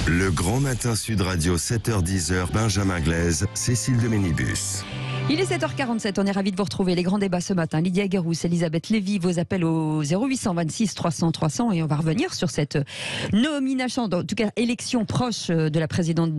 Le Grand Matin Sud Radio, 7h-10h, Benjamin Glaise, Cécile de Ménibus. Il est 7h47, on est ravis de vous retrouver. Les grands débats ce matin, Lydia Guérousse, Elisabeth Lévy, vos appels au 0826 300 300 et on va revenir sur cette nomination, en tout cas élection proche de la présidence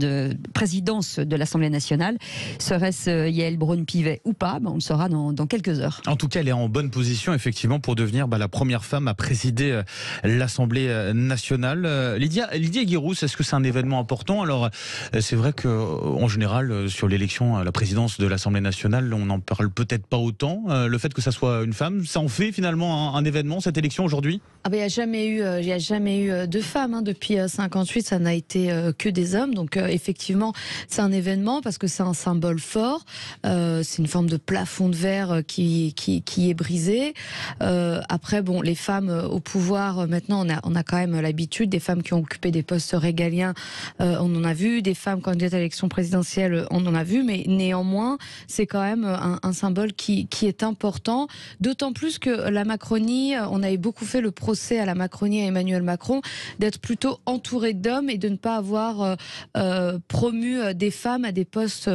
de l'Assemblée nationale. Serait-ce Yaël Braun-Pivet ou pas? On le saura dans quelques heures. En tout cas, elle est en bonne position effectivement pour devenir la première femme à présider l'Assemblée nationale. Lydia Guérousse, est-ce que c'est un événement important? Alors c'est vrai qu'en général sur l'élection à la présidence de l'Assemblée nationale, on n'en parle peut-être pas autant. Le fait que ça soit une femme, ça en fait finalement un événement, cette élection aujourd'hui? Il n'y a jamais eu de femmes. Depuis 58, ça n'a été que des hommes. Donc effectivement, c'est un événement parce que c'est un symbole fort. C'est une forme de plafond de verre qui est brisé. Après, les femmes au pouvoir, maintenant, on a quand même l'habitude. Des femmes qui ont occupé des postes régaliens, on en a vu. Des femmes candidates à l'élection présidentielle, on en a vu. Mais néanmoins, c'est quand même un symbole qui est important, d'autant plus que la Macronie, on avait beaucoup fait le procès à la Macronie, à Emmanuel Macron, d'être plutôt entouré d'hommes et de ne pas avoir promu des femmes à des postes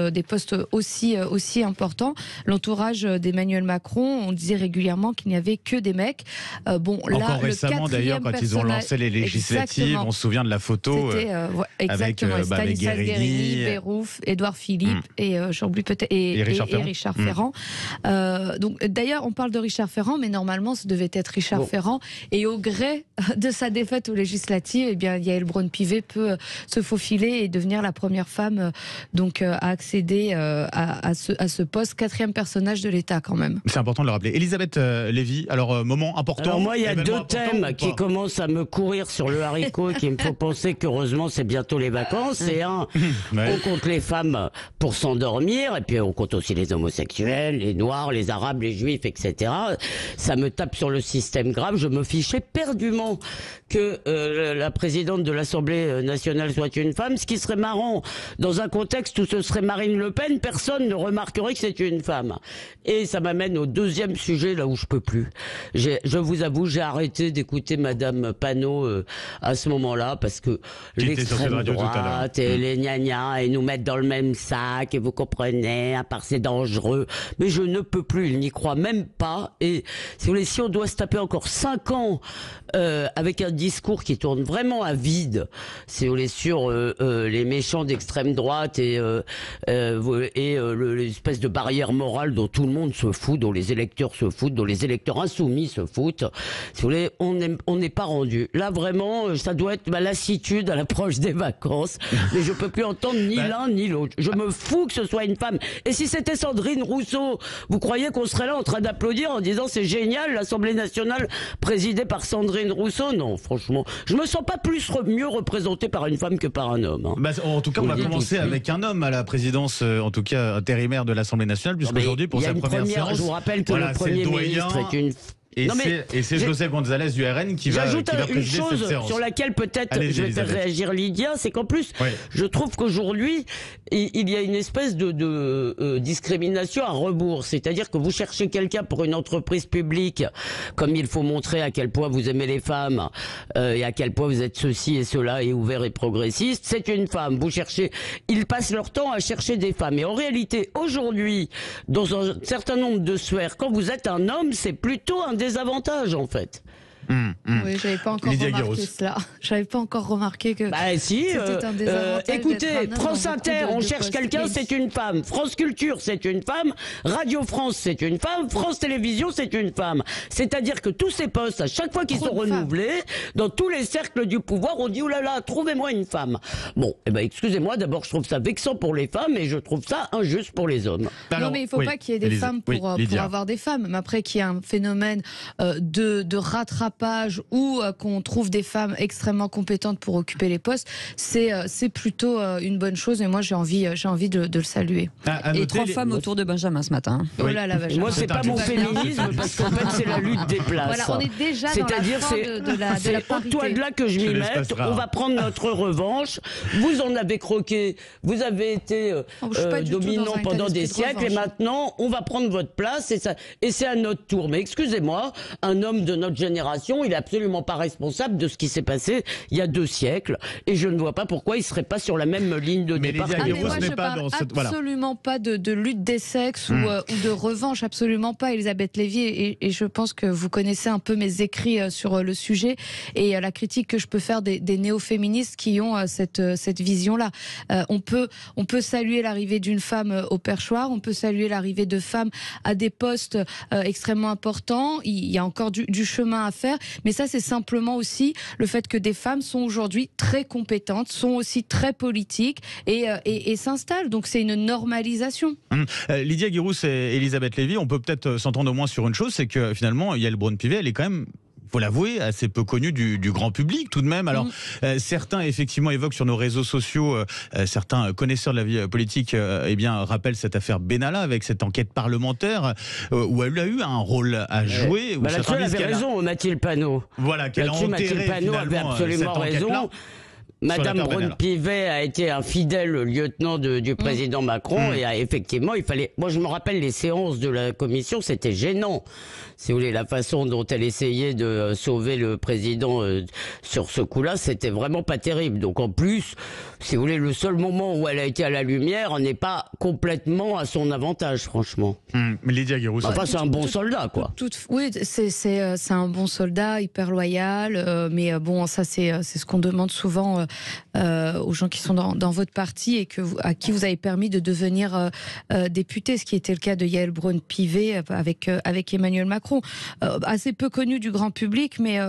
aussi importants. L'entourage d'Emmanuel Macron, on disait régulièrement qu'il n'y avait que des mecs. Encore récemment d'ailleurs, quand ils ont lancé les législatives, exactement. On se souvient de la photo avec Stanislas Guerini, Berrouf, Édouard Philippe et j'oublie peut-être et Richard Ferrand. Donc d'ailleurs, on parle de Richard Ferrand, mais normalement, ça devait être Richard Ferrand. Et au gré de sa défaite aux législatives, Yaël Braun-Pivet peut se faufiler et devenir la première femme à accéder à ce poste, quatrième personnage de l'État quand même. C'est important de le rappeler. Elisabeth Lévy, alors moment important. Alors moi, il y a deux thèmes qui commencent à me courir sur le haricot et qui me font penser qu'heureusement c'est bientôt les vacances. C'est on compte les femmes pour s'endormir et puis on compte aussi les homosexuels, les noirs, les arabes, les juifs, etc. Ça me tape sur le système grave. Je me fichais perdument que la présidente de l'Assemblée nationale soit une femme. Ce qui serait marrant, dans un contexte où ce serait Marine Le Pen, personne ne remarquerait que c'est une femme. Et ça m'amène au deuxième sujet, là où je peux plus. Je vous avoue, j'ai arrêté d'écouter Madame Panot à ce moment-là, parce que l'extrême droite et les gna-gna, et nous mettre dans le même sac, et vous comprenez, à part c'est dangereux. Mais je ne peux plus, il n'y croit même pas. Et si on doit se taper encore 5 ans avec un discours qui tourne vraiment à vide, sur les méchants d'extrême droite et l'espèce de barrière morale dont tout le monde se fout, dont les électeurs se foutent, dont les électeurs insoumis se foutent, si vous voulez, on n'est pas rendu. Là vraiment, ça doit être ma lassitude à l'approche des vacances, mais je peux plus entendre ni l'un ni l'autre. Je me fous que ce soit une femme. Et si c'était Sandrine Rousseau, vous croyez qu'on serait là en train d'applaudir en disant c'est génial, l'Assemblée nationale présidée par Sandrine Rousseau? Non, franchement, je me sens pas mieux représentée par une femme que par un homme. En tout cas, on va commencer avec un homme à la présidence, en tout cas intérimaire de l'Assemblée nationale, puisqu'aujourd'hui, pour sa première séance, je vous rappelle que le Premier ministre est une... Et c'est José González du RN qui va présider cette séance. J'ajoute une chose sur laquelle peut-être je vais faire réagir Lydia, c'est qu'en plus, je trouve qu'aujourd'hui, il y a une espèce de discrimination à rebours. C'est-à-dire que vous cherchez quelqu'un pour une entreprise publique, comme il faut montrer à quel point vous aimez les femmes et à quel point vous êtes ceci et cela et ouvert et progressiste. C'est une femme. Ils passent leur temps à chercher des femmes. Et en réalité, aujourd'hui, dans un certain nombre de sphères, quand vous êtes un homme, c'est plutôt un désavantage en fait. Oui, j'avais pas encore remarqué cela. J'avais pas encore remarqué que c'était un désavantage. Écoutez, France Inter, on cherche quelqu'un, c'est une femme. France Culture, c'est une femme. Radio France, c'est une femme. France Télévisions, c'est une femme. C'est-à-dire que tous ces postes, à chaque fois qu'ils sont renouvelés, dans tous les cercles du pouvoir, on dit oulala, trouvez-moi une femme. Bon, excusez-moi, d'abord, je trouve ça vexant pour les femmes et je trouve ça injuste pour les hommes. Alors, non, mais il faut pas qu'il y ait des femmes pour avoir des femmes. Mais après, qu'il y ait un phénomène de rattrapage ou qu'on trouve des femmes extrêmement compétentes pour occuper les postes, c'est plutôt une bonne chose et moi j'ai envie de le saluer. Et 3 femmes autour de Benjamin ce matin. Oh là là, moi c'est pas mon féminisme parce qu'en fait c'est la lutte des places. Voilà, on est déjà dans la fin de la parité. Toi de là que je m'y mette, on va prendre notre revanche. Vous en avez croqué, vous avez été dominant pendant des siècles et maintenant on va prendre votre place et c'est à notre tour. Mais excusez-moi, un homme de notre génération génération, il est absolument pas responsable de ce qui s'est passé il y a 2 siècles. Et je ne vois pas pourquoi il serait pas sur la même ligne de départ. Mais moi, je parle absolument pas de lutte des sexes ou de revanche, absolument pas, Elisabeth Lévy. Et je pense que vous connaissez un peu mes écrits sur le sujet et la critique que je peux faire des néo-féministes qui ont cette vision-là. On peut saluer l'arrivée d'une femme au perchoir, on peut saluer l'arrivée de femmes à des postes extrêmement importants. Il y a encore du chemin à faire, mais ça, c'est simplement aussi le fait que des femmes sont aujourd'hui très compétentes, sont aussi très politiques et s'installent. Donc c'est une normalisation. Lydia Guirousse et Elisabeth Lévy, on peut peut-être s'entendre au moins sur une chose, c'est que finalement, Yael Braun-Pivet, elle est quand même, faut l'avouer, assez peu connue du grand public tout de même. Alors certains effectivement évoquent sur nos réseaux sociaux, certains connaisseurs de la vie politique rappellent cette affaire Benalla avec cette enquête parlementaire où elle a eu un rôle à jouer. Là-dessus, elle avait raison, Mathilde Panot. Voilà, qu'elle a enterré Mathilde Panot avait absolument raison. Madame Braun-Pivet a été un fidèle lieutenant du président Macron et effectivement, il fallait. Moi, je me rappelle les séances de la commission, c'était gênant. Si vous voulez, la façon dont elle essayait de sauver le président sur ce coup-là, c'était vraiment pas terrible. Donc en plus, si vous voulez, le seul moment où elle a été à la lumière n'est pas complètement à son avantage, franchement. Mais Lydia Guirousse, enfin, c'est un bon soldat, quoi. Oui, c'est un bon soldat, hyper loyal. Mais bon, ça, c'est ce qu'on demande souvent aux gens qui sont dans votre parti et à qui vous avez permis de devenir député, ce qui était le cas de Yael Braun-Pivet avec Emmanuel Macron. Assez peu connu du grand public, mais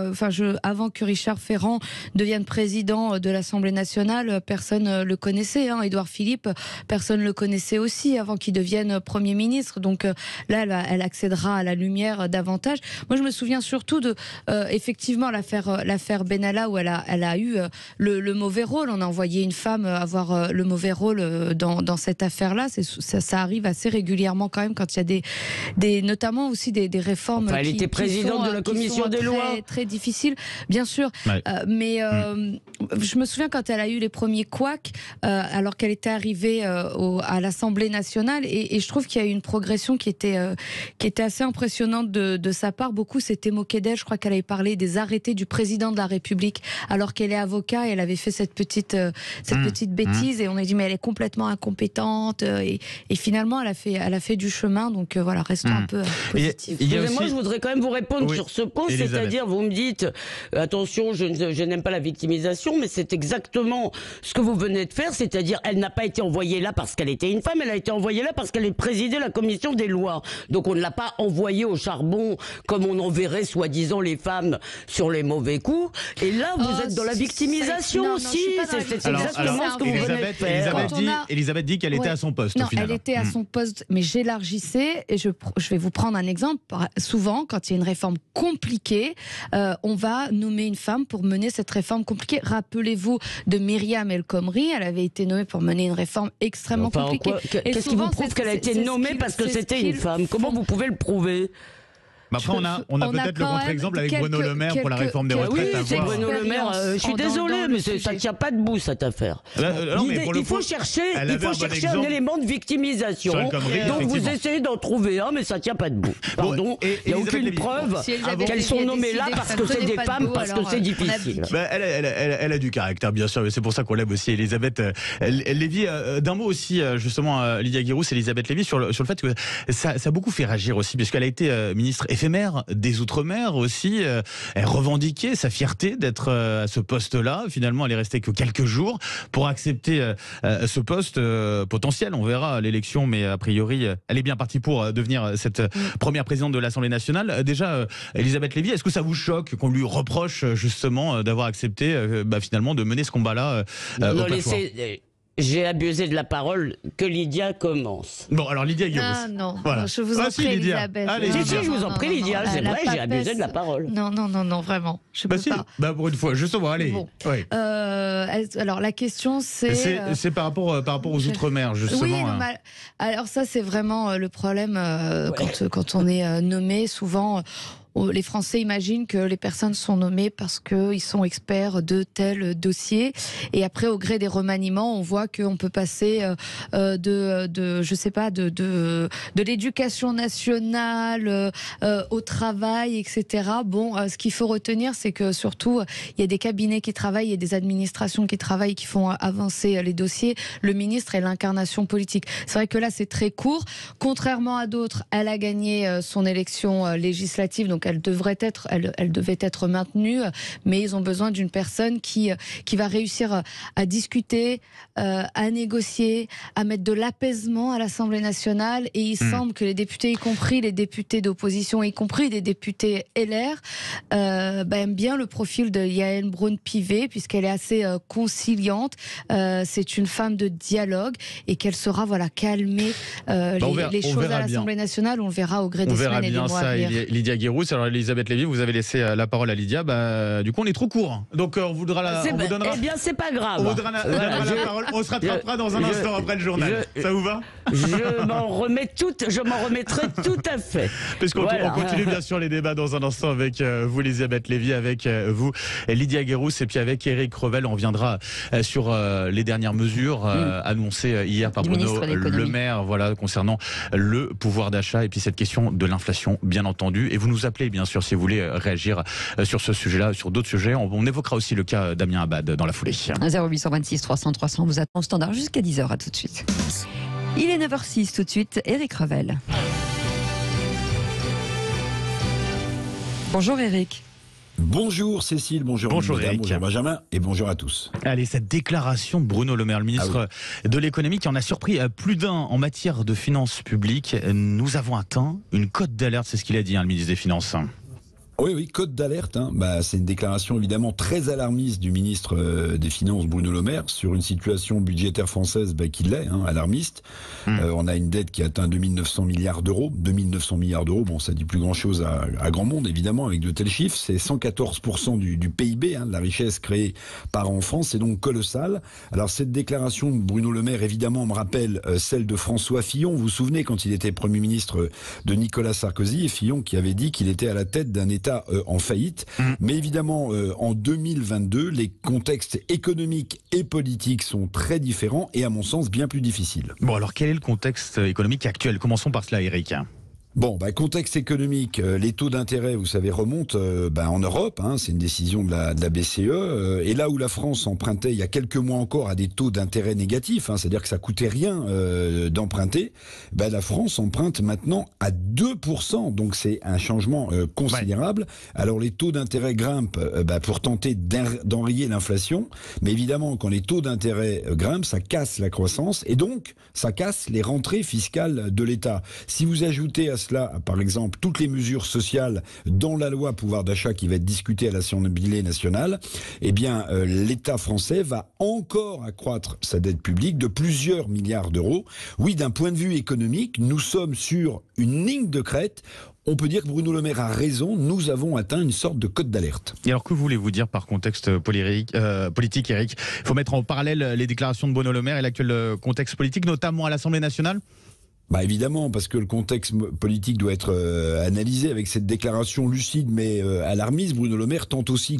avant que Richard Ferrand devienne président de l'Assemblée nationale, personne le connaissait. Édouard Philippe, personne le connaissait aussi avant qu'il devienne Premier ministre. Donc là, elle accédera à la lumière davantage. Moi, je me souviens surtout de effectivement l'affaire Benalla où elle a eu le mauvais rôle. On a envoyé une femme avoir le mauvais rôle dans cette affaire-là. Ça arrive assez régulièrement quand même quand il y a notamment aussi des réformes. Enfin, elle était présidente de la commission des lois. Très difficile, bien sûr. Ouais. Mais je me souviens quand elle a eu les premiers couacs, alors qu'elle était arrivée à l'Assemblée nationale, et je trouve qu'il y a eu une progression qui était assez impressionnante de sa part. Beaucoup s'étaient moqués d'elle. Je crois qu'elle avait parlé des arrêtés du président de la République, alors qu'elle est avocat et elle avait fait cette petite bêtise, et on a dit mais elle est complètement incompétente, et finalement elle a fait du chemin. Donc voilà, restons un peu positifs. Moi, je voudrais quand même vous répondre sur ce point, c'est-à-dire, vous me dites, attention, je n'aime pas la victimisation, mais c'est exactement ce que vous venez de faire, c'est-à-dire, elle n'a pas été envoyée là parce qu'elle était une femme, elle a été envoyée là parce qu'elle présidait la commission des lois. Donc on ne l'a pas envoyée au charbon comme on enverrait soi-disant les femmes sur les mauvais coups. Et là, vous êtes dans la victimisation aussi. C'est exactement ce que vous venez de faire. Elisabeth dit qu'elle était à son poste. Non, au final. Elle était à son poste, mais j'élargissais, et je vais vous prendre un exemple. Souvent, quand il y a une réforme compliquée, on va nommer une femme pour mener cette réforme compliquée. Rappelez-vous de Myriam El Khomri, elle avait été nommée pour mener une réforme extrêmement compliquée. Qu'est-ce qui vous prouve qu'elle a été nommée parce que c'était une femme? Comment vous pouvez le prouver? Après, on a peut-être le contre-exemple avec Bruno Le Maire pour la réforme des retraites. Oui, c'est Bruno Le Maire. Je suis désolé, mais ça ne tient pas debout, cette affaire. Il faut chercher un élément de victimisation. Donc vous essayez d'en trouver un, mais ça ne tient pas debout. Pardon, il n'y a aucune preuve qu'elles sont nommées là parce que c'est des femmes, parce que c'est difficile. Elle a du caractère, bien sûr, mais c'est pour ça qu'on l'aime aussi, Elisabeth Lévy. D'un mot aussi, justement, Lydia Guirousse, Elisabeth Lévy, sur le fait que ça a beaucoup fait réagir aussi, puisqu'elle a été ministre éphémère des Outre-mer aussi. Elle revendiquait sa fierté d'être à ce poste-là. Finalement, elle est restée que quelques jours pour accepter ce poste potentiel. On verra l'élection, mais a priori, elle est bien partie pour devenir cette première présidente de l'Assemblée nationale. Déjà, Elisabeth Lévy, est-ce que ça vous choque qu'on lui reproche justement d'avoir accepté finalement de mener ce combat-là au perchoir ? J'ai abusé de la parole, que Lydia commence. Bon, alors Lydia Guirousse. Ah non, voilà. Je vous en prie, Elisabeth. Allez, si, je vous en prie, Lydia, c'est vrai, j'ai abusé de la parole. Non, vraiment, je peux pas. Pour une fois, justement, allez. Bon. Oui. Alors, la question, c'est par rapport aux Outre-mer, justement. Oui, alors ça, c'est vraiment le problème quand on est nommé, souvent... les Français imaginent que les personnes sont nommées parce qu'ils sont experts de tel dossier. Et après, au gré des remaniements, on voit qu'on peut passer je sais pas, de l'éducation nationale au travail, etc. Bon, ce qu'il faut retenir, c'est que surtout, il y a des cabinets qui travaillent, il y a des administrations qui travaillent, qui font avancer les dossiers. Le ministre est l'incarnation politique. C'est vrai que là, c'est très court. Contrairement à d'autres, elle a gagné son élection législative, donc elle devait être maintenue, mais ils ont besoin d'une personne qui va réussir à discuter, à négocier, à mettre de l'apaisement à l'Assemblée nationale. Et il semble que les députés, y compris les députés d'opposition, y compris des députés LR, aiment bien le profil de Yaël Braun-Pivet, puisqu'elle est assez conciliante. C'est une femme de dialogue et qu'elle saura calmer les choses à l'Assemblée nationale. On le verra au gré des semaines et des mois à venir. Lydia Guéroux. Alors Elisabeth Lévy, vous avez laissé la parole à Lydia. Du coup, on est trop court. Donc on vous donnera Eh bien, c'est pas grave. On vous donnera la parole. On se rattrapera dans un instant après le journal. Ça vous va? Je m'en remettrai tout à fait. Puisqu'on continue bien sûr les débats dans un instant avec vous, Elisabeth Lévy, avec vous, Lydia Guéroux, et puis avec Éric Revel. On reviendra sur les dernières mesures annoncées hier par Bruno Le Maire, concernant le pouvoir d'achat et puis cette question de l'inflation, bien entendu. Et vous nous appelez, bien sûr, si vous voulez réagir sur ce sujet-là, sur d'autres sujets. On évoquera aussi le cas Damien Abad dans la foulée. 0826 300 300, vous attend standard jusqu'à 10h. À tout de suite. Il est 9h06 tout de suite. Éric Revel. Bonjour Éric. Bonjour Cécile, bonjour Madame, bonjour Benjamin et bonjour à tous. Allez, cette déclaration de Bruno Le Maire, le ministre de l'économie, qui en a surpris plus d'un en matière de finances publiques. Nous avons atteint une cote d'alerte, c'est ce qu'il a dit, le ministre des Finances. Oui, cote d'alerte. C'est une déclaration évidemment très alarmiste du ministre des Finances Bruno Le Maire sur une situation budgétaire française qui l'est, alarmiste. On a une dette qui atteint 2900 milliards d'euros. 2900 milliards d'euros, ça dit plus grand-chose à grand monde évidemment avec de tels chiffres. C'est 114% du PIB, de la richesse créée par an en France. C'est donc colossal. Alors cette déclaration de Bruno Le Maire évidemment me rappelle celle de François Fillon. Vous vous souvenez quand il était Premier ministre de Nicolas Sarkozy, et Fillon qui avait dit qu'il était à la tête d'un État en faillite. Mais évidemment, en 2022, les contextes économiques et politiques sont très différents et à mon sens bien plus difficiles. Bon, alors quel est le contexte économique actuel? Commençons par cela, Éric. Contexte économique, les taux d'intérêt, vous savez, remontent en Europe, c'est une décision de la BCE, et là où la France empruntait il y a quelques mois encore à des taux d'intérêt négatifs, c'est-à-dire que ça coûtait rien d'emprunter, la France emprunte maintenant à 2%, donc c'est un changement considérable. Alors les taux d'intérêt grimpent pour tenter d'enrayer l'inflation, mais évidemment quand les taux d'intérêt grimpent, ça casse la croissance, et donc ça casse les rentrées fiscales de l'État. Si vous ajoutez à cela, par exemple, toutes les mesures sociales dans la loi pouvoir d'achat qui va être discutée à l'Assemblée nationale, l'État français va encore accroître sa dette publique de plusieurs milliards d'euros. Oui, d'un point de vue économique, nous sommes sur une ligne de crête. On peut dire que Bruno Le Maire a raison, nous avons atteint une sorte de cote d'alerte. Et alors que voulez-vous dire par contexte politique, Éric? Il faut mettre en parallèle les déclarations de Bruno Le Maire et l'actuel contexte politique, notamment à l'Assemblée nationale? Évidemment, parce que le contexte politique doit être analysé avec cette déclaration lucide mais alarmiste. Bruno Le Maire tente aussi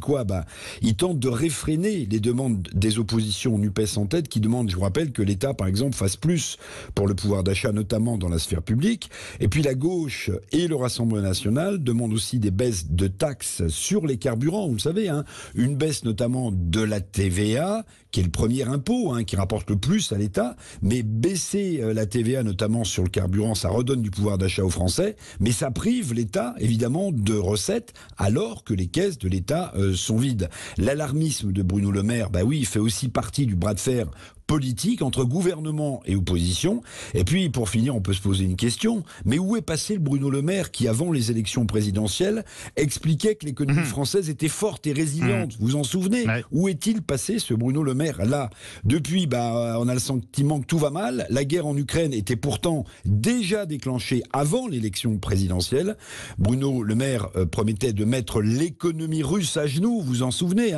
il tente de réfréner les demandes des oppositions NUPES en tête qui demandent, je vous rappelle, que l'État, par exemple, fasse plus pour le pouvoir d'achat, notamment dans la sphère publique. Et puis la gauche et le Rassemblement national demandent aussi des baisses de taxes sur les carburants, vous le savez, une baisse notamment de la TVA, qui est le premier impôt, qui rapporte le plus à l'État, mais baisser la TVA notamment sur le carburant, ça redonne du pouvoir d'achat aux Français, mais ça prive l'État, évidemment, de recettes, alors que les caisses de l'État sont vides. L'alarmisme de Bruno Le Maire, il fait aussi partie du bras de fer politique entre gouvernement et opposition. Et puis, pour finir, on peut se poser une question. Mais où est passé le Bruno Le Maire qui, avant les élections présidentielles, expliquait que l'économie française était forte et résiliente? Vous vous en souvenez? Où est-il passé, ce Bruno Le Maire? Là, depuis, on a le sentiment que tout va mal. La guerre en Ukraine était pourtant déjà déclenchée avant l'élection présidentielle. Bruno Le Maire promettait de mettre l'économie russe à genoux. Vous vous en souvenez,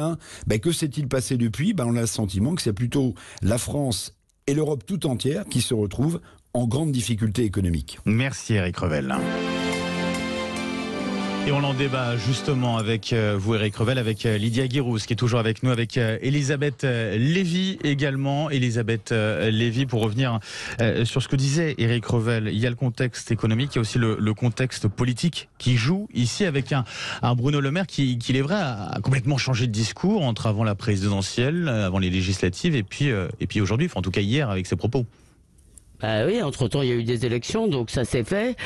que s'est-il passé depuis? On a le sentiment que c'est plutôt la France et l'Europe tout entière qui se retrouvent en grande difficulté économique. Merci Éric Revel. Et on en débat justement avec vous, Éric Revel, avec Lydia Guirousse qui est toujours avec nous, avec Elisabeth Lévy également. Elisabeth Lévy, pour revenir sur ce que disait Éric Revel, il y a le contexte économique, il y a aussi le contexte politique qui joue ici avec un Bruno Le Maire qui il est vrai, a complètement changé de discours entre avant la présidentielle, avant les législatives et puis aujourd'hui, enfin, en tout cas hier avec ses propos. Bah oui, entre-temps, il y a eu des élections, donc ça s'est fait.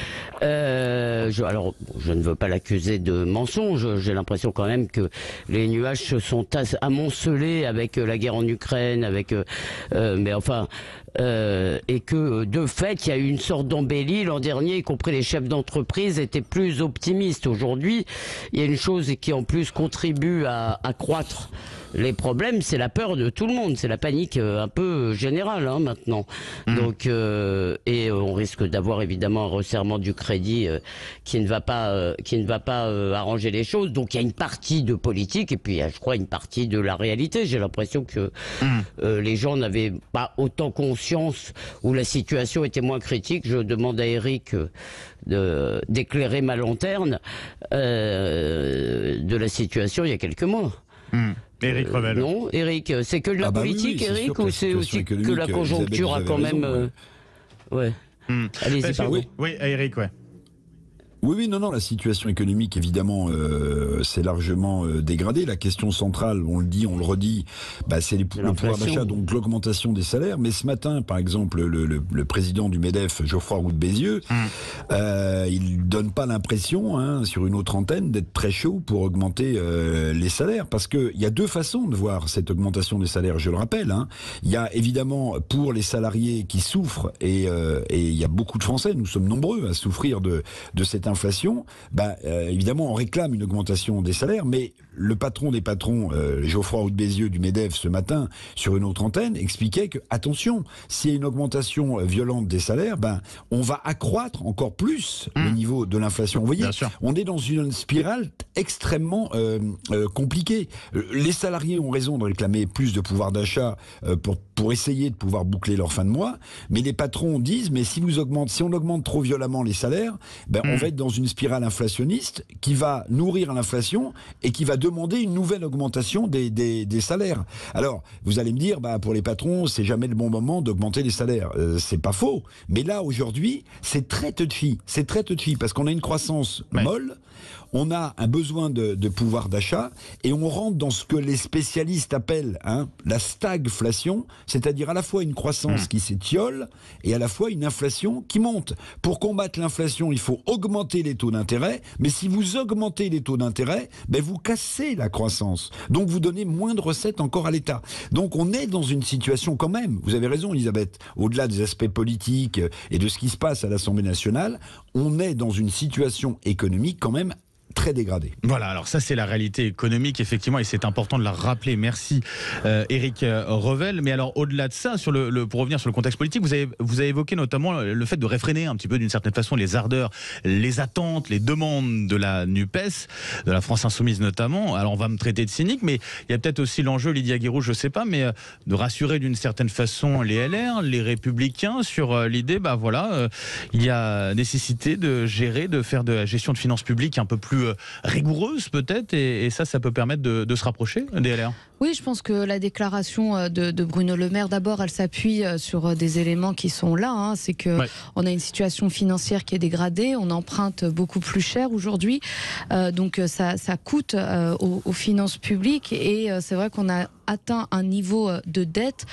Alors, je ne veux pas l'accuser de mensonge. J'ai l'impression quand même que les nuages se sont amoncelés avec la guerre en Ukraine, mais enfin... et que de fait il y a eu une sorte d'embellie l'an dernier, y compris les chefs d'entreprise étaient plus optimistes. Aujourd'hui, il y a une chose qui en plus contribue à accroître les problèmes, c'est la peur de tout le monde, c'est la panique un peu générale maintenant. Donc et on risque d'avoir évidemment un resserrement du crédit qui ne va pas arranger les choses. Donc il y a une partie de politique et puis il y a, je crois, une partie de la réalité. J'ai l'impression que les gens n'avaient pas autant conscience où la situation était moins critique. Je demande à Éric d'éclairer ma lanterne de la situation il y a quelques mois. Éric Revel. Non, Éric, c'est que de la politique, Éric, ou c'est aussi que la conjoncture a quand même... Ouais. Allez-y, pardon. Oui, Éric, ouais. Oui, non, la situation économique, évidemment, s'est largement dégradée. La question centrale, on le dit, on le redit, c'est le pouvoir d'achat, donc l'augmentation des salaires. Mais ce matin, par exemple, le président du MEDEF, Geoffroy Roux de Bézieux, il donne pas l'impression, sur une autre antenne, d'être très chaud pour augmenter les salaires. Parce qu'il y a deux façons de voir cette augmentation des salaires, je le rappelle. Il y a évidemment, pour les salariés qui souffrent, et il y a beaucoup de Français, nous sommes nombreux à souffrir de cette inflation, évidemment on réclame une augmentation des salaires, mais le patron des patrons, Geoffroy Roux de Bézieux du MEDEF, ce matin, sur une autre antenne, expliquait que, attention, s'il y a une augmentation violente des salaires, on va accroître encore plus le niveau de l'inflation. Vous voyez, on est dans une spirale extrêmement compliquée. Les salariés ont raison de réclamer plus de pouvoir d'achat pour essayer de pouvoir boucler leur fin de mois, mais les patrons disent, mais si on augmente trop violemment les salaires, on va être dans une spirale inflationniste qui va nourrir l'inflation et qui va demander une nouvelle augmentation des salaires. Alors, vous allez me dire, pour les patrons, c'est jamais le bon moment d'augmenter les salaires. C'est pas faux. Mais là, aujourd'hui, c'est très touchy. C'est très touchy parce qu'on a une croissance molle, on a un besoin de pouvoir d'achat et on rentre dans ce que les spécialistes appellent la stagflation, c'est-à-dire à la fois une croissance qui s'étiole et à la fois une inflation qui monte. Pour combattre l'inflation, il faut augmenter les taux d'intérêt, mais si vous augmentez les taux d'intérêt, vous cassez la croissance. Donc vous donnez moins de recettes encore à l'État. Donc on est dans une situation quand même, vous avez raison Elisabeth, au-delà des aspects politiques et de ce qui se passe à l'Assemblée nationale, on est dans une situation économique quand même très dégradé. Voilà, alors ça c'est la réalité économique effectivement et c'est important de la rappeler. Merci Éric Revel. Mais alors au-delà de ça, pour revenir sur le contexte politique, vous avez évoqué notamment le fait de réfréner un petit peu d'une certaine façon les ardeurs, les attentes, les demandes de la NUPES, de la France Insoumise notamment. Alors on va me traiter de cynique, mais il y a peut-être aussi l'enjeu, Lydia Guirousse, je sais pas, mais de rassurer d'une certaine façon les LR, les Républicains sur l'idée, il y a nécessité de faire de la gestion de finances publiques un peu plus rigoureuse peut-être, et ça peut permettre de se rapprocher des LR. Oui, je pense que la déclaration de Bruno Le Maire, d'abord, elle s'appuie sur des éléments qui sont là. C'est que on a une situation financière qui est dégradée, on emprunte beaucoup plus cher aujourd'hui, donc ça coûte aux finances publiques, et c'est vrai qu'on a atteint un niveau de dette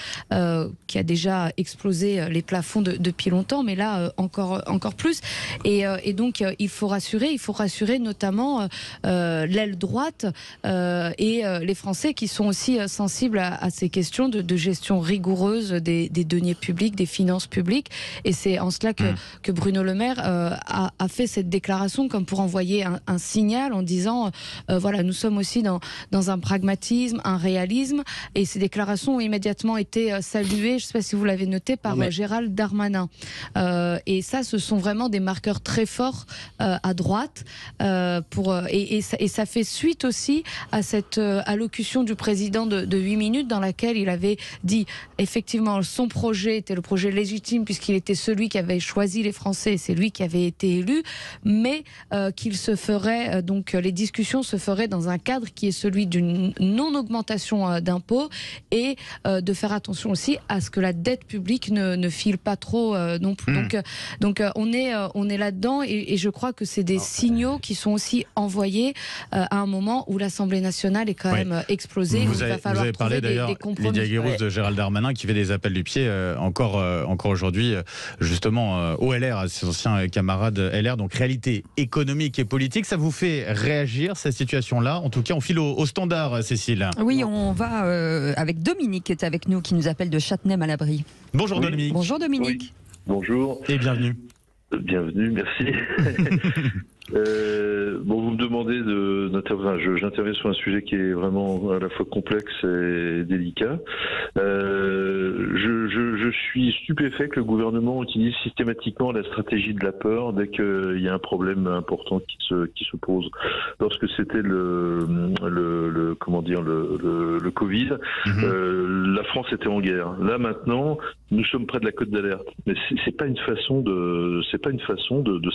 qui a déjà explosé les plafonds depuis longtemps, mais là encore plus. Et donc il faut rassurer notamment l'aile droite et les Français qui sont aussi sensibles à ces questions de gestion rigoureuse des deniers publics, des finances publiques. Et c'est en cela que Bruno Le Maire a fait cette déclaration comme pour envoyer un signal en disant voilà, nous sommes aussi dans un pragmatisme, un réalisme. et ces déclarations ont immédiatement été saluées, je ne sais pas si vous l'avez noté, par Gérald Darmanin. Et ça, ce sont vraiment des marqueurs très forts à droite. Et ça fait suite aussi à cette allocution du président de 8 minutes dans laquelle il avait dit effectivement son projet était le projet légitime puisqu'il était celui qui avait choisi les Français, c'est lui qui avait été élu, mais qu'il se ferait, donc les discussions se feraient dans un cadre qui est celui d'une non-augmentation d'impôts et de faire attention aussi à ce que la dette publique ne file pas trop non plus. Donc on est là-dedans et je crois que c'est des signaux qui sont aussi envoyés à un moment où l'Assemblée nationale est quand même explosée. Vous avez parlé d'ailleurs, Lydia Guérouz, de Gérald Darmanin qui fait des appels du pied encore aujourd'hui justement au LR, à ses anciens camarades LR. Donc réalité économique et politique, ça vous fait réagir cette situation-là? En tout cas, on file au standard, Cécile. Oui, on va avec Dominique qui est avec nous, qui nous appelle de Châtenay-Malabry. Bonjour Dominique. Bonjour Dominique. Oui. Bonjour. Et bienvenue. Bienvenue, merci. Vous me demandez d'intervenir. J'interviens sur un sujet qui est vraiment à la fois complexe et délicat. Je suis stupéfait que le gouvernement utilise systématiquement la stratégie de la peur dès qu'il y a un problème important qui se pose. Lorsque c'était le Covid, la France était en guerre. Là maintenant, nous sommes près de la cote d'alerte. Mais c'est pas une façon de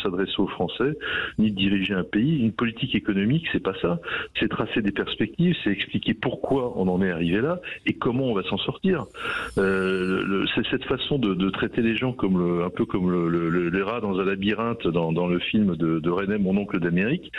s'adresser aux Français, ni de diriger un pays. Une politique économique, c'est pas ça. C'est tracer des perspectives, c'est expliquer pourquoi on en est arrivé là et comment on va s'en sortir. C'est cette façon de traiter les gens un peu comme les rats dans un labyrinthe dans le film de René, mon oncle d'Amérique,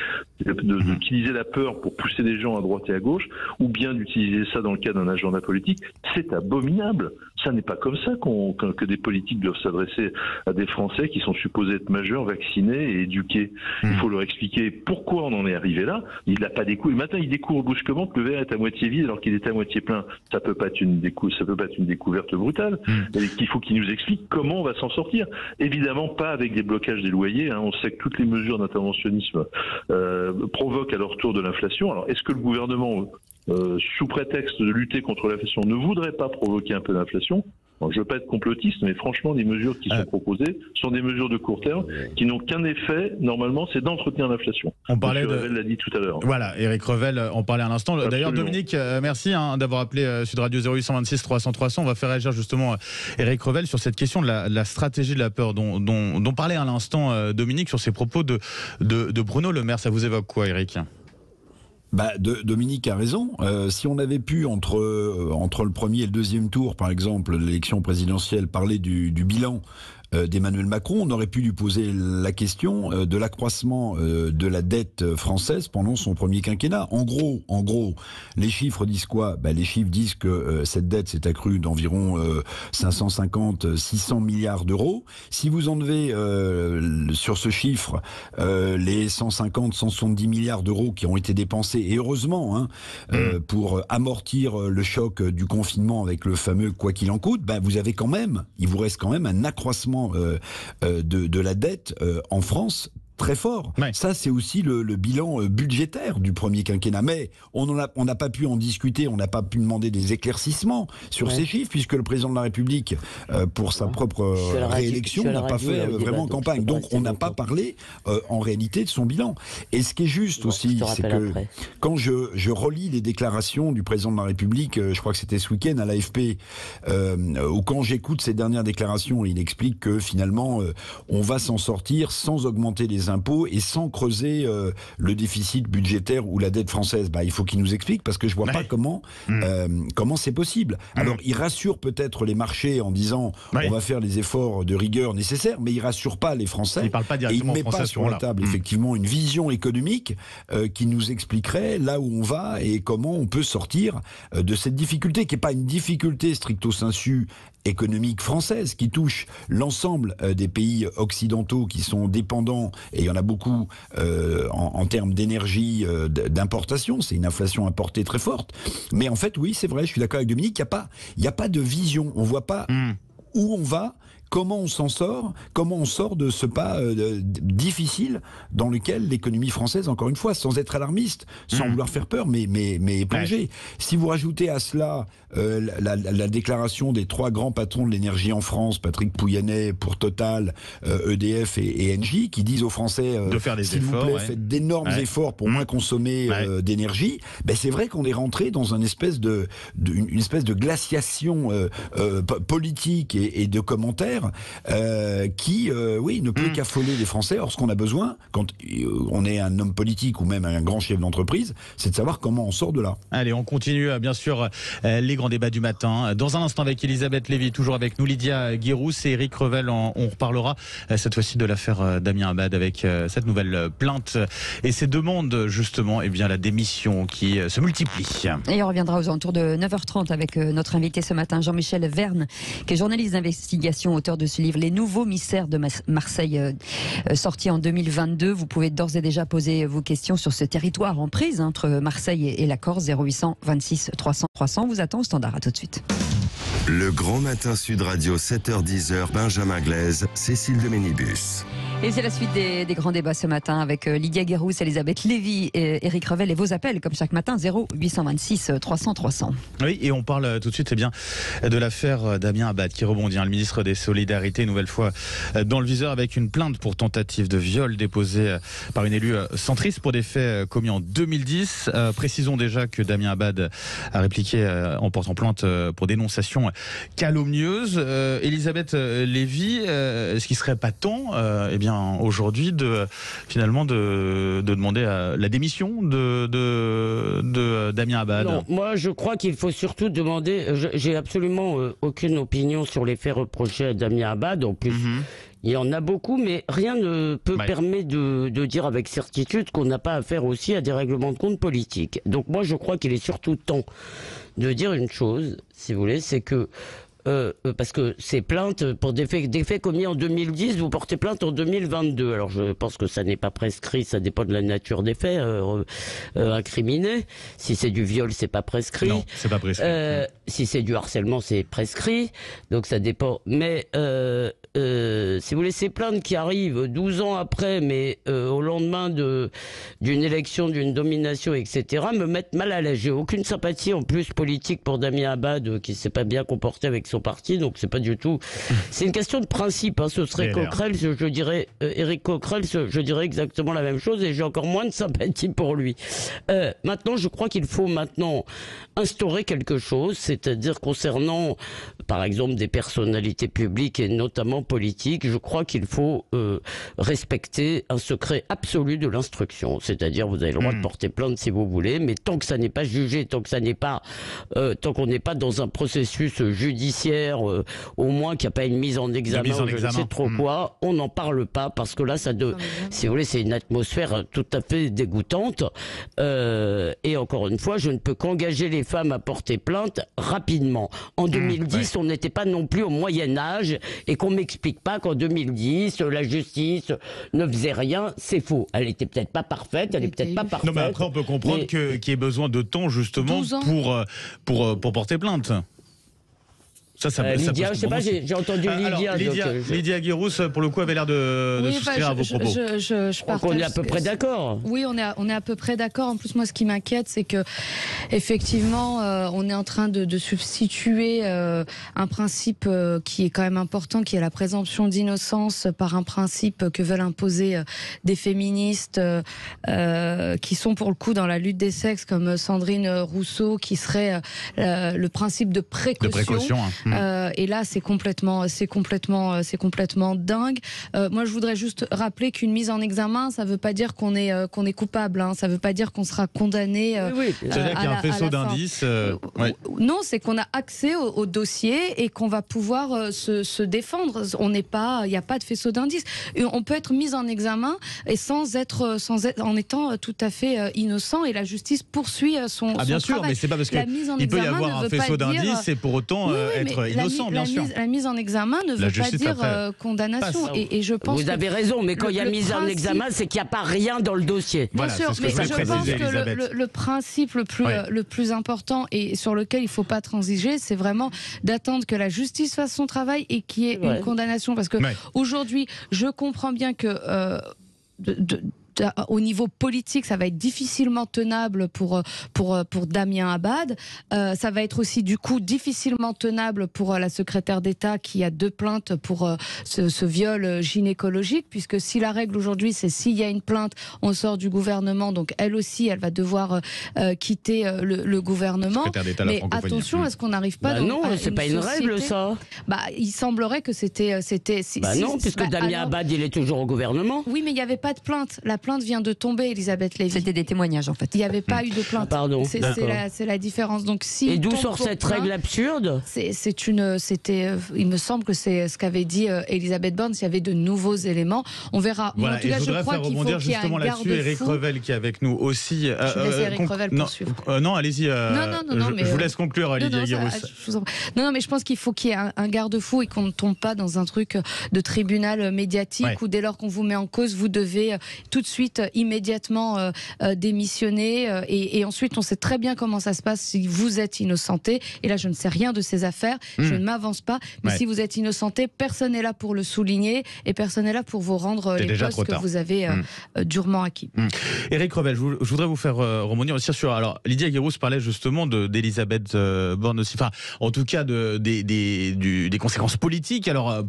d'utiliser la peur pour pousser les gens à droite et à gauche, ou bien d'utiliser ça dans le cas d'un agenda politique. C'est abominable. Ça n'est pas comme ça que des politiques doivent s'adresser à des Français qui sont supposés être majeurs, vaccinés et éduqués. Il faut leur expliquer pourquoi on en est arrivé là. Il n'a pas découvert. Maintenant, il découvre brusquement que le verre est à moitié vide alors qu'il est à moitié plein. Ça peut pas être une découverte brutale. Et qu'il faut qu'il nous explique comment on va s'en sortir. Évidemment, pas avec des blocages des loyers. Hein. On sait que toutes les mesures d'interventionnisme provoquent à leur tour de l'inflation. Alors, est-ce que le gouvernement, sous prétexte de lutter contre l'inflation, ne voudrait pas provoquer un peu d'inflation? Je ne veux pas être complotiste, mais franchement, les mesures qui sont proposées sont des mesures de court terme qui n'ont qu'un effet, normalement, c'est d'entretenir l'inflation. On parlait Revel l'a dit tout à l'heure. Voilà, Éric Revel en parlait à l'instant. D'ailleurs, Dominique, merci d'avoir appelé Sud Radio 0826 300 300. On va faire réagir justement Éric Revel sur cette question de la stratégie de la peur dont parlait à l'instant Dominique sur ses propos de Bruno Le Maire. Ça vous évoque quoi, Éric ? Dominique a raison. Si on avait pu, entre le premier et le deuxième tour, par exemple, l'élection présidentielle, parler du bilan d'Emmanuel Macron, on aurait pu lui poser la question de l'accroissement de la dette française pendant son premier quinquennat. En gros, les chiffres disent quoi ? Les chiffres disent que cette dette s'est accrue d'environ 550-600 milliards d'euros. Si vous enlevez sur ce chiffre les 150-170 milliards d'euros qui ont été dépensés, et heureusement, pour amortir le choc du confinement avec le fameux « quoi qu'il en coûte », il vous reste quand même un accroissement de la dette en France très fort. Ouais. Ça, c'est aussi le bilan budgétaire du premier quinquennat. Mais on n'a pas pu en discuter, on n'a pas pu demander des éclaircissements sur ces chiffres, puisque le président de la République, pour sa propre réélection, n'a pas fait vraiment campagne. Donc, on n'a pas parlé en réalité de son bilan. Et ce qui est juste aussi, c'est que quand je relis les déclarations du président de la République, je crois que c'était ce week-end à l'AFP, ou quand j'écoute ces dernières déclarations, il explique que finalement, on va s'en sortir sans augmenter les impôts et sans creuser le déficit budgétaire ou la dette française. Il faut qu'il nous explique, parce que je vois pas comment c'est possible. Alors, il rassure peut-être les marchés en disant on va faire les efforts de rigueur nécessaires, mais il rassure pas les Français. Il parle pas directement et il met pas sur la table effectivement une vision économique qui nous expliquerait là où on va et comment on peut sortir de cette difficulté, qui est pas une difficulté stricto sensu économique française, qui touche l'ensemble des pays occidentaux qui sont dépendants, et il y en a beaucoup en termes d'énergie, d'importation. C'est une inflation importée très forte. Mais en fait, oui, c'est vrai, je suis d'accord avec Dominique, il n'y a pas de vision. On ne voit pas où on va, comment on s'en sort, comment on sort de ce pas difficile dans lequel l'économie française, encore une fois, sans être alarmiste, sans vouloir faire peur, mais plongée. Ouais. Si vous rajoutez à cela la déclaration des 3 grands patrons de l'énergie en France, Patrick Pouyanné pour Total, EDF et Engie, qui disent aux Français de faire des s'il vous plaît, faites d'énormes efforts pour moins consommer d'énergie, ben c'est vrai qu'on est rentré dans une espèce de glaciation politique et de commentaires qui, ne peut qu'affoler les Français. Or, ce qu'on a besoin, quand on est un homme politique ou même un grand chef d'entreprise, c'est de savoir comment on sort de là. Allez, on continue, bien sûr, les grands débats du matin. Dans un instant, avec Elisabeth Lévy, toujours avec nous, Lydia Guirousse et Éric Revel. On reparlera cette fois-ci de l'affaire Damien Abad avec cette nouvelle plainte et ces demandes, justement, la démission qui se multiplie. Et on reviendra aux alentours de 9h30 avec notre invité ce matin, Jean-Michel Verne, qui est journaliste d'investigation, auteur de ce livre Les nouveaux mystères de Marseille, sorti en 2022. Vous pouvez d'ores et déjà poser vos questions sur ce territoire en prise entre Marseille et la Corse. 0800 26 300 300 vous attend au standard. À tout de suite. Le Grand Matin Sud Radio, 7h-10h, Benjamin Glaise, Cécile de Ménibus. Et c'est la suite des grands débats ce matin avec Lydia Guirousse, Elisabeth Lévy et Éric Revel et vos appels comme chaque matin 0826 300 300. Oui, et on parle tout de suite de l'affaire Damien Abad qui rebondit. Le ministre des Solidarités, une nouvelle fois dans le viseur avec une plainte pour tentative de viol déposée par une élue centriste pour des faits commis en 2010. Précisons déjà que Damien Abad a répliqué en portant plainte pour dénonciation calomnieuse. Elisabeth Lévy, est-ce qu'il ne serait pas temps aujourd'hui finalement de demander la démission de Damien Abad? Non, moi je crois qu'il faut surtout demander, j'ai absolument aucune opinion sur les faits reprochés à Damien Abad, en plus il y en a beaucoup, mais rien ne peut permettre de dire avec certitude qu'on n'a pas affaire aussi à des règlements de compte politiques. Donc moi je crois qu'il est surtout temps de dire une chose, si vous voulez, c'est que parce que ces plaintes pour des faits commis en 2010, vous portez plainte en 2022. Alors je pense que ça n'est pas prescrit, ça dépend de la nature des faits incriminés. Si c'est du viol, c'est pas prescrit. Non, c'est pas prescrit. Si c'est du harcèlement, c'est prescrit. Donc ça dépend. Mais si vous voulez, ces plaintes qui arrivent 12 ans après, mais au lendemain d'une élection, d'une domination, etc., me mettent mal à l'aise. J'ai aucune sympathie en plus politique pour Damien Abad, qui s'est pas bien comporté avec son parti, donc c'est pas du tout. C'est une question de principe. Ce serait Coquerel, je dirais Éric Coquerel, je dirais exactement la même chose, et j'ai encore moins de sympathie pour lui. Maintenant, je crois qu'il faut maintenant instaurer quelque chose, c'est-à-dire concernant, par exemple, des personnalités publiques et notamment politiques. Je crois qu'il faut respecter un secret absolu de l'instruction, c'est-à-dire vous avez le droit de porter plainte si vous voulez, mais tant que ça n'est pas jugé, tant qu'on n'est pas dans un processus judiciaire, au moins qu'il n'y a pas une mise en examen, je ne sais trop quoi, on n'en parle pas, parce que là, si vous voulez, c'est une atmosphère tout à fait dégoûtante. Et encore une fois, je ne peux qu'engager les femmes à porter plainte rapidement. En 2010, on n'était pas non plus au Moyen-Âge, et qu'on m'explique pas qu'en 2010, la justice ne faisait rien, c'est faux. Elle était peut-être pas parfaite, elle est peut-être pas parfaite. Non, mais après, on peut comprendre qu'il y ait besoin de temps, justement, pour porter plainte. Lydia, je sais pas, j'ai entendu Lydia. Lydia Guirousse, pour le coup, avait l'air de souscrire à vos propos. Je partage. On est à peu près d'accord. Oui, on est à peu près d'accord. En plus, moi, ce qui m'inquiète, c'est que effectivement, on est en train de substituer un principe qui est quand même important, qui est la présomption d'innocence, par un principe que veulent imposer des féministes qui sont pour le coup dans la lutte des sexes, comme Sandrine Rousseau, qui serait le principe de précaution. Et là, c'est complètement dingue. Moi, je voudrais juste rappeler qu'une mise en examen, ça ne veut pas dire qu'on est coupable. Ça ne veut pas dire qu'on sera condamné. C'est-à-dire qu'il y a un faisceau d'indices. Non, c'est qu'on a accès au dossier et qu'on va pouvoir se défendre. Il n'y a pas de faisceau d'indices. On peut être mis en examen et en étant tout à fait innocent, et la justice poursuit son bien sûr, travail. mais c'est pas parce qu'il peut y avoir un faisceau d'indices et pour autant être être innocent, bien sûr. La mise en examen ne veut pas dire condamnation. Et je pense vous avez raison, mais quand il y a mise en examen, c'est qu'il n'y a pas rien dans le dossier. Bien sûr, mais je pense que le principe le plus important et sur lequel il ne faut pas transiger, c'est vraiment d'attendre que la justice fasse son travail et qu'il y ait une condamnation. Parce que aujourd'hui, je comprends bien que au niveau politique, ça va être difficilement tenable pour Damien Abad. Ça va être aussi du coup difficilement tenable pour la secrétaire d'État qui a 2 plaintes pour ce viol gynécologique, puisque si la règle aujourd'hui c'est s'il y a une plainte, on sort du gouvernement, donc elle aussi elle va devoir quitter le gouvernement. Mais attention à ce qu'on n'arrive pas dans non, c'est pas une règle ça. Il semblerait que c'était non, puisque Damien Abad il est toujours au gouvernement. Oui, mais il n'y avait pas de plainte. La plainte vient de tomber, Elisabeth Lévy. C'était des témoignages en fait. Il n'y avait pas eu de plainte. Pardon. C'est la différence. Donc, et d'où sort cette règle absurde ? Il me semble que c'est ce qu'avait dit Elisabeth Borne, s'il y avait de nouveaux éléments. On verra. Voilà, en tout cas, je voudrais faire rebondir justement là-dessus. Eric Revel qui est avec nous aussi. Je laisse Eric Revel poursuivre. Non, allez-y. Je vous laisse conclure, Lydia Guirous. Non, mais je pense qu'il faut qu'il y ait un garde-fou et qu'on ne tombe pas dans un truc de tribunal médiatique où dès lors qu'on vous met en cause, vous devez tout de suite immédiatement démissionner et ensuite on sait très bien comment ça se passe si vous êtes innocenté, et là je ne sais rien de ces affaires, je ne m'avance pas, mais si vous êtes innocenté, personne n'est là pour le souligner et personne n'est là pour vous rendre les postes que vous avez durement acquis. Eric Revel, je voudrais vous faire rebondir aussi sur, alors Lydia Guirous parlait justement d'Elisabeth Borne aussi, enfin en tout cas des conséquences politiques, alors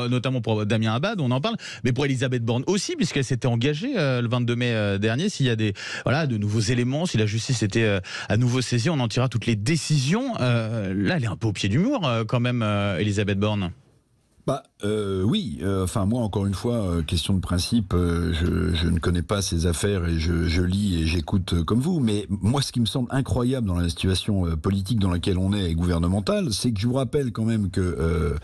notamment pour Damien Abad, on en parle, mais pour Elisabeth Borne aussi, puisqu'elle s'était engagée le 22 mai dernier, s'il y a de nouveaux éléments, si la justice était à nouveau saisie, on en tirera toutes les décisions. Là, elle est un peu au pied du mur quand même, Elisabeth Borne. Oui, enfin moi encore une fois, question de principe, je ne connais pas ces affaires et je lis et j'écoute comme vous, mais moi ce qui me semble incroyable dans la situation politique dans laquelle on est et gouvernementale, c'est que je vous rappelle quand même que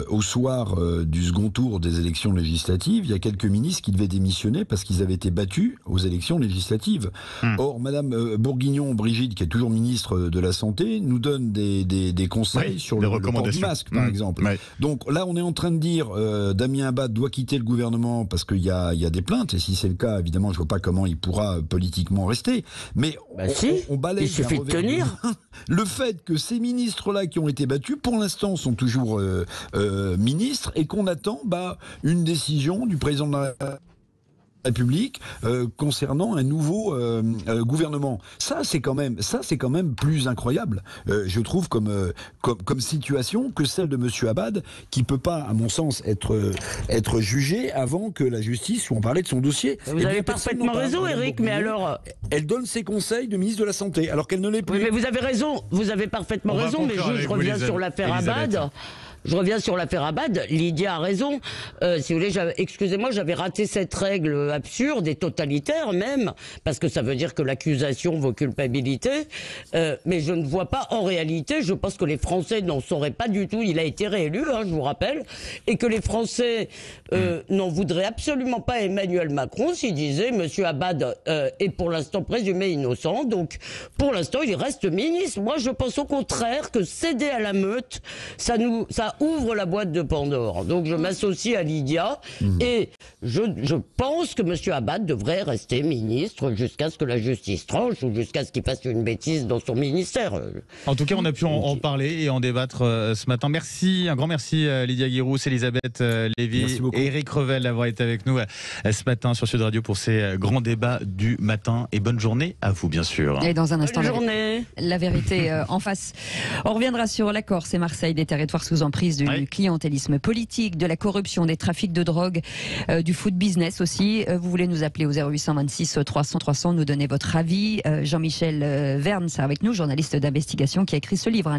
au soir du second tour des élections législatives, il y a quelques ministres qui devaient démissionner parce qu'ils avaient été battus aux élections législatives. Or, Madame Bourguignon, Brigitte, qui est toujours ministre de la Santé, nous donne des conseils sur le port du masque, par exemple. Donc là, on est en train de dire Damien Abad doit quitter le gouvernement parce qu'il y a des plaintes, et si c'est le cas, évidemment, je ne vois pas comment il pourra politiquement rester. Mais on balaye. Il suffit de tenir. Le fait que ces ministres-là qui ont été battus, pour l'instant, sont toujours ministres, et qu'on attend une décision du président de la République concernant un nouveau gouvernement. Ça c'est quand même plus incroyable, je trouve, comme situation que celle de Monsieur Abad, qui peut pas, à mon sens, être jugé avant que la justice soit emparée de son dossier. Vous avez parfaitement raison, Eric, mais alors elle donne ses conseils de ministre de la Santé alors qu'elle ne l'est plus. Oui, mais vous avez raison, vous avez parfaitement raison, mais je reviens sur l'affaire Abad. Je reviens sur l'affaire Abad. Lydia a raison. Si vous voulez, excusez-moi, j'avais raté cette règle absurde et totalitaire même, parce que ça veut dire que l'accusation vaut culpabilité. Mais je ne vois pas, en réalité, je pense que les Français n'en sauraient pas du tout. Il a été réélu, je vous rappelle, et que les Français n'en voudraient absolument pas à Emmanuel Macron s'il disait Monsieur Abad est pour l'instant présumé innocent. Donc, pour l'instant, il reste ministre. Moi, je pense au contraire que céder à la meute, ça ouvre la boîte de Pandore. Donc je m'associe à Lydia et je pense que M. Abad devrait rester ministre jusqu'à ce que la justice tranche ou jusqu'à ce qu'il fasse une bêtise dans son ministère. En tout cas, on a pu en parler et en débattre ce matin. Merci, un grand merci Lydia Guirous, Elisabeth Lévy et Eric Revel d'avoir été avec nous ce matin sur Sud Radio pour ces grands débats du matin, et bonne journée à vous bien sûr. Et dans un instant, la vérité en face. On reviendra sur la Corse et Marseille, des territoires sous emprise du clientélisme politique, de la corruption, des trafics de drogue, du food business aussi. Vous voulez nous appeler au 0826 300 300, nous donner votre avis. Jean-Michel Verne, c'est avec nous, journaliste d'investigation, qui a écrit ce livre,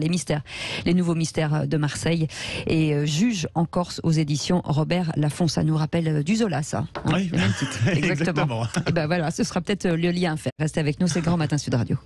les nouveaux mystères de Marseille, et juge en Corse aux éditions Robert Laffont. Ça nous rappelle du Zola, ça. Oui, Exactement. Et voilà, ce sera peut-être le lien à faire. Restez avec nous, c'est Grand Matin Sud Radio.